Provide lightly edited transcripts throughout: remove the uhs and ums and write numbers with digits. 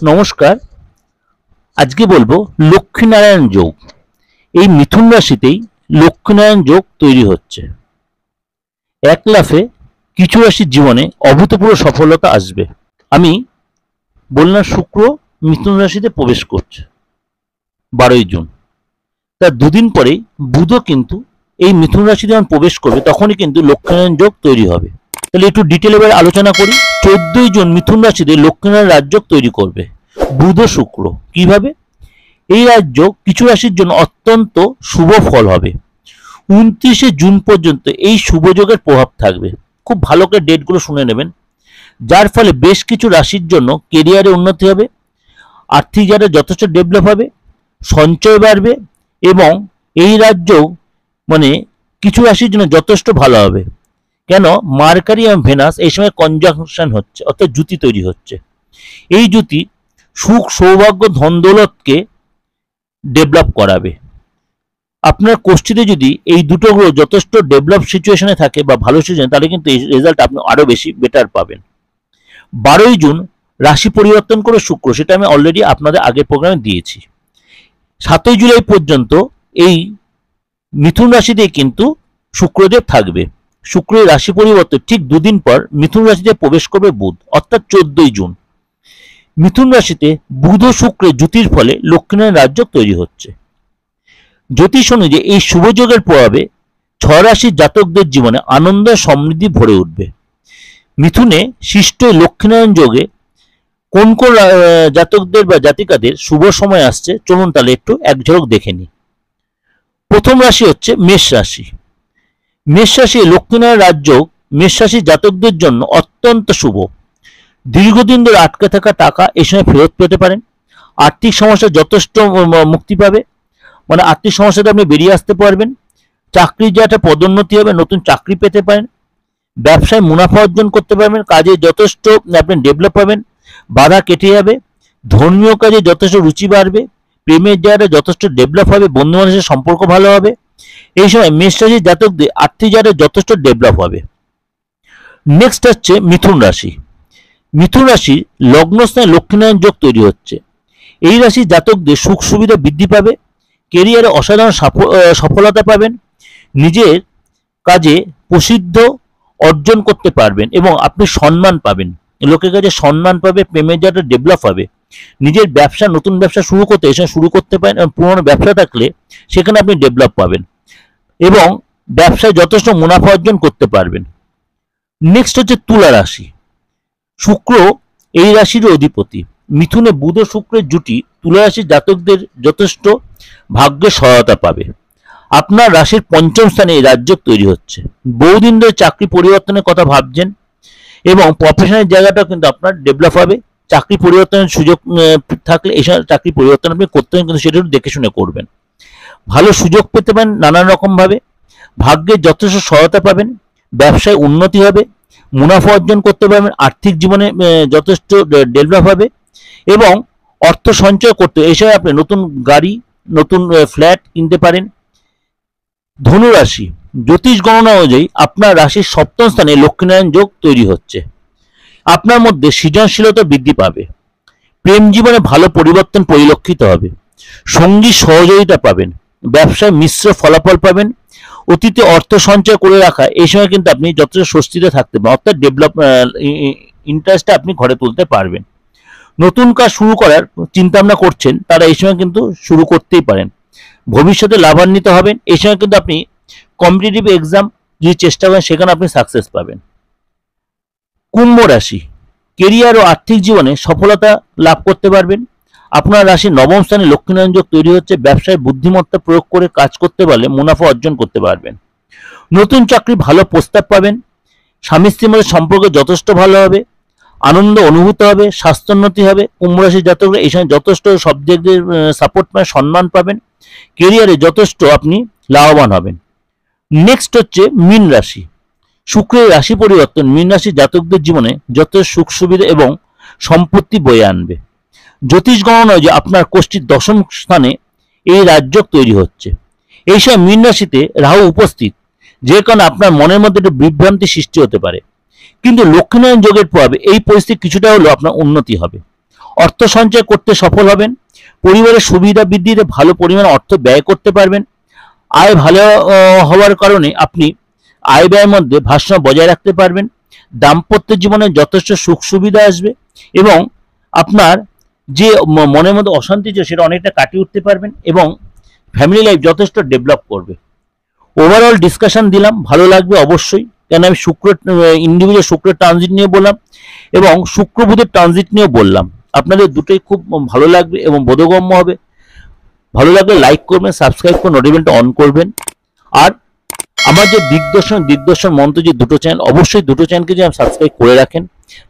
নমস্কার। আজকে বলবো লক্ষ্মীনারায়ণ যোগ। এই মিথুন রাশিতেই লক্ষ্মীনারায়ণ যোগ তৈরি হচ্ছে। এক লাফে কিছু রাশির জীবনে অভূতপূর্ব সফলতা আসবে। আমি বললাম শুক্র মিথুন রাশিতে প্রবেশ করছে 12ই জুন। তার দুদিন পরেই বুধও কিন্তু এই মিথুন রাশিতে যখন প্রবেশ করবে তখনই কিন্তু লক্ষ্মীনারায়ণ যোগ তৈরি হবে। তাহলে একটু ডিটেল এবার আলোচনা করি। 14ই জুন মিথুন রাশিতে লক্ষ্মীনারায়ণ রাজযোগ তৈরি করবে বুধ ও শুক্র। কিভাবে? এই রাজযোগ কিছু রাশির জন্য অত্যন্ত শুভ ফল হবে। 29শে জুন পর্যন্ত এই শুভযোগের প্রভাব থাকবে। খুব ভালো করে ডেটগুলো শুনে নেবেন, যার ফলে বেশ কিছু রাশির জন্য কেরিয়ারে উন্নতি হবে, আর্থিক জায়গায় যথেষ্ট ডেভেলপ হবে, সঞ্চয় বাড়বে এবং এই রাজযোগ কিছু রাশির জন্য যথেষ্ট ভালো হবে। কেন? মার্কারি এবং ভেনাস এই সময় কনজাংশন হচ্ছে, অর্থাৎ জুতি তৈরি হচ্ছে। এই জুতি সুখ সৌভাগ্য ধন দৌলতকে ডেভেলপ করাবে। আপনার কোষ্ঠীতে যদি এই দুটো গ্রহ যথেষ্ট ডেভেলপ সিচুয়েশনে থাকে বা ভালো সিচুয়েশনে, তাহলে কিন্তু এই রেজাল্ট আপনি আরো বেশি বেটার পাবেন। 12ই জুন রাশি পরিবর্তন করে শুক্র, সেটা আমি অলরেডি আপনাদের আগের প্রোগ্রামে দিয়েছি। 7ই জুলাই পর্যন্ত এই মিথুন রাশিতে কিন্তু শুক্রদেব থাকবে। শুক্রের রাশি পরিবর্তন ঠিক দুদিন পর মিথুন রাশিতে প্রবেশ করবে বুধ, অর্থাৎ 14ই জুন। মিথুন রাশিতে বুধ ও শুক্রের জুতির ফলে লক্ষ্মীনারায়ণ রাজযোগ তৈরি হচ্ছে। জ্যোতিষ অনুযায়ী এই শুভযোগের প্রভাবে 6 রাশির জাতকদের জীবনে আনন্দ সমৃদ্ধি ভরে উঠবে। মিথুনে সৃষ্ট লক্ষ্মীনারায়ণ যোগে কোন কোন জাতকদের বা জাতিকাদের শুভ সময় আসছে, চলুন তাহলে একটু এক ঝলক দেখে নিই। প্রথম রাশি হচ্ছে মেষ রাশি। মেষ রাশি লক্ষ্মীনারায়ণ রাজযোগ মেষ রাশির জাতকদের জন্য অত্যন্ত শুভ। দীর্ঘদিন ধরে আটকে থাকা টাকা এই সময় ফেরত পেতে পারেন। আর্থিক সমস্যা যথেষ্ট মুক্তি পাবে, আর্থিক সমস্যা থেকে আপনি বেরিয়ে আসতে পারবেন। চাকরির জায়গাটা পদোন্নতি হবে, নতুন চাকরি পেতে পারেন। ব্যবসায় মুনাফা অর্জন করতে পারবেন, কাজে যথেষ্ট আপনি ডেভেলপ পাবেন, বাধা কেটে যাবে। ধর্মীয় কাজে যথেষ্ট রুচি বাড়বে, প্রেমের জায়গাটা যথেষ্ট ডেভেলপ হবে, বন্ধু মানুষের সম্পর্ক ভালো হবে। এই সময় মেষ রাশির জাতকদের আর্থিক জায়গাটা যথেষ্ট ডেভেলপ হবে। নেক্সট হচ্ছে মিথুন রাশি। মিথুন রাশির লগ্নস্থানে লক্ষ্মীনারায়ণ যোগ তৈরি হচ্ছে। এই রাশির জাতকদের সুখ সুবিধা বৃদ্ধি পাবে, কেরিয়ারে অসাধারণ সফলতা পাবেন, নিজের কাজে প্রসিদ্ধ অর্জন করতে পারবেন এবং আপনি সম্মান পাবেন, লোকের কাছে সম্মান পাবে, প্রেমের জায়গাটা ডেভেলপ হবে। নিজের ব্যবসা, নতুন ব্যবসা শুরু করতে এই সময় শুরু করতে পারেন এবং পুরনো ব্যবসা থাকলে সেখানে আপনি ডেভেলপ পাবেন এবং ব্যবসায় যথেষ্ট মুনাফা অর্জন করতে পারবেন। নেক্সট হচ্ছে তুলা রাশি। শুক্র এই রাশির অধিপতি। মিথুনে বুধ ও শুক্রের জুটি তুলা রাশির জাতকদের যথেষ্ট ভাগ্যের সহায়তা পাবে। আপনার রাশির পঞ্চম স্থানে এই রাজযোগ তৈরি হচ্ছে। বহুদিন ধরে চাকরি পরিবর্তনের কথা ভাবছেন এবং প্রফেশনাল জায়গাটাও কিন্তু আপনার ডেভেলপ হবে। চাকরি পরিবর্তনের সুযোগ থাকলে এই সময় চাকরি পরিবর্তন আপনি করতে হবে, কিন্তু সেটা দেখে শুনে করবেন। ভালো সুযোগ পেতে পারেন নানান রকম ভাবে, ভাগ্যের যথেষ্ট সহায়তা পাবেন, ব্যবসায় উন্নতি হবে, মুনাফা অর্জন করতে পারবেন, আর্থিক জীবনে যথেষ্ট ডেভেলপ হবে এবং অর্থ সঞ্চয় করতে এই সময় আপনি নতুন গাড়ি, নতুন ফ্ল্যাট কিনতে পারেন। ধনু রাশি। জ্যোতিষ গণনা অনুযায়ী আপনার রাশির সপ্তম স্থানে লক্ষ্মীনারায়ণ যোগ তৈরি হচ্ছে। আপনার মধ্যে সৃজনশীলতা বৃদ্ধি পাবে, প্রেম জীবনে ভালো পরিবর্তন পরিলক্ষিত হবে, সঙ্গী সহযোগিতা পাবেন, ব্যবসায় মিশ্র ফলাফল পাবেন। অতীতে অর্থ সঞ্চয় করে রাখা এই সময় কিন্তু আপনি যথেষ্ট স্বস্তিতে থাকতে পারেন, অর্থাৎ ডেভেলপ ইন্টারেস্টটা আপনি ঘরে তুলতে পারবেন। নতুন কাজ শুরু করার চিন্তা ভাবনা করছেন, তারা এই সময় কিন্তু শুরু করতেই পারেন। ভবিষ্যতে লাভান্বিত হবেন। এই সময় কিন্তু আপনি কম্পিটিটিভ এক্সাম যদি চেষ্টা করেন সেখানে আপনি সাকসেস পাবেন। কুম্ভ রাশি। কেরিয়ার ও আর্থিক জীবনে সফলতা লাভ করতে পারবেন। আপনার রাশির নবম স্থানে লক্ষ্মীনারায়ণ যোগ তৈরি হচ্ছে। ব্যবসায় বুদ্ধিমত্তা প্রয়োগ করে কাজ করতে পারলে মুনাফা অর্জন করতে পারবেন। নতুন চাকরি ভালো প্রস্তাব পাবেন। স্বামী স্ত্রীর মধ্যে সম্পর্ক যথেষ্ট ভালো হবে, আনন্দ অনুভূত হবে, স্বাস্থ্যোন্নতি হবে। কুম্ভ রাশির জাতকরা এই সময় যথেষ্ট সব দিক দিয়ে সাপোর্ট পাবেন, সম্মান পাবেন, কেরিয়ারে যথেষ্ট আপনি লাভবান হবেন। নেক্সট হচ্ছে মীন রাশি। শুক্রের রাশি পরিবর্তন মীন রাশির জাতকদের জীবনে যথেষ্ট সুখ সুবিধা এবং সম্পত্তি বয়ে আনবে। জ্যোতিষ গণনা যে আপনার কোষ্ঠীর দশম স্থানে এই রাজযোগ তৈরি হচ্ছে। এই সময় মীন রাশিতে রাহু উপস্থিত, যে কারণে আপনার মনের মধ্যে একটা বিভ্রান্তি সৃষ্টি হতে পারে, কিন্তু লক্ষ্মীনারায়ণ যোগের প্রভাবে এই পরিস্থিতি কিছুটা হলেও আপনার উন্নতি হবে। অর্থ সঞ্চয় করতে সফল হবেন। পরিবারের সুবিধা বৃদ্ধিতে ভালো পরিমাণ অর্থ ব্যয় করতে পারবেন। আয় ভালো হওয়ার কারণে আপনি আয় ব্যয়ের মধ্যে ভারসাম্য বজায় রাখতে পারবেন। দাম্পত্য জীবনে যথেষ্ট সুখ সুবিধা আসবে এবং আপনার যে মনের মধ্যে অশান্তি ছিল সেটা অনেকটা কাটিয়ে উঠতে পারবেন এবং ফ্যামিলি লাইফ যথেষ্ট ডেভেলপ করবে। ওভারঅল ডিসকাশন দিলাম, ভালো লাগবে অবশ্যই, কেন আমি ইন্ডিভিজুয়াল শুক্রের ট্রানজিট নিয়ে বললাম এবং শুক্র বুধের ট্রানজিট নিয়েও বললাম। আপনাদের দুটোই খুব ভালো লাগবে এবং বোধগম্য হবে। ভালো লাগলে লাইক করবেন, সাবস্ক্রাইব করে নোটিফিকেশনটা অন করবেন। আর আমার যে দিগদর্শন মন্ত্র যে দুটো চ্যানেল, অবশ্যই দুটো চ্যানেলকে যে সাবস্ক্রাইব করে রাখেন।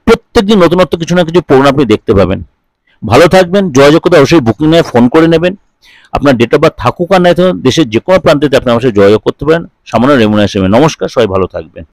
প্রত্যেকদিন নতুনত্ব কিছু না কিছু প্রোগ্রাম আপনি দেখতে পাবেন। ভালো থাকবেন। যোগাযোগ করতে অবশ্যই বুকিং নিয়ে ফোন করে নেবেন। আপনার ডেট অফ বার্থ থাকুক আর নাই থাকুক, দেশের যে কোনো প্রান্তে আপনি আমার সাথে যোগাযোগ করতে পারেন সামান্য রেমুনারেশনে। নমস্কার, সবাই ভালো থাকবেন।